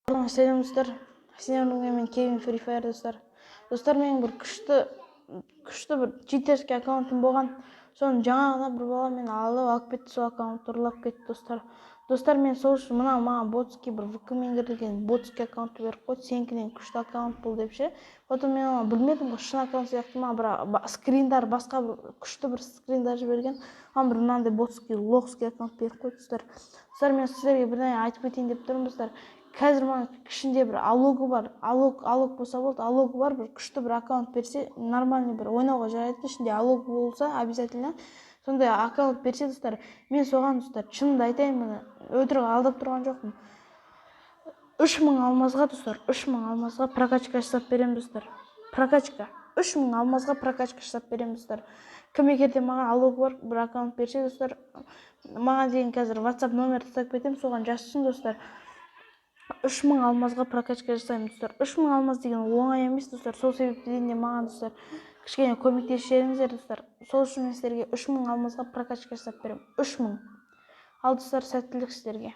Сәлем достар. Сіздермен мен Kevin Free Fire достар. Достар, менің бір күшті бір читерский аккаунтым болған. Соны жаңа ғана бір бала мен алып кетті, сол аккаунтты ұрлап кетті достар. Достар, мен сол үшін маған ботский бір ВК меңгерілген ботский аккаунтты беріп қойды. Сенікінен күшті аккаунт бол деп ше. Потом мен білмедім, шын аккаунт сияқты ма, бір скриндар, басқа бір күшті бір скриндар жіберген. Маған бір мынандай ботский лохский аккаунт беріп қойды достар. Достар, мен сіздерге бірдеңе айтып кетейін деп тұрмын достар. Қазір маған ішінде бір алогы бар, алог болса болды, алогы бар бір күшті бір аккаунт берсе, нормальный бір ойнауға жарайды, ішінде алог болса обязательно. Сондай аккаунт берсе достар, мен соған достар, шынымды айтайын, мені өтірік алдап тұрған жоқпын. 3000 алмазға достар, 3000 алмазға прокачка жасап беремін достар. Прокачка 3000 алмазға прокачка жасап беремін достар. Кім егерде маған алогы бар бір аккаунт берсе достар, маған деген қазір WhatsApp номер тастап кетемін, соған жазсын достар. 3000 алмазға прокачка жасаймын достар. 3000 алмаз деген оңай емес достар. Сол себептен де маған достар кішкене көмектесіп жіберіңіздер достар. Сол үшін мен сіздерге 3000 алмазға прокачка жасап беремін. 3000. Ал достар, сәттілік сіздерге.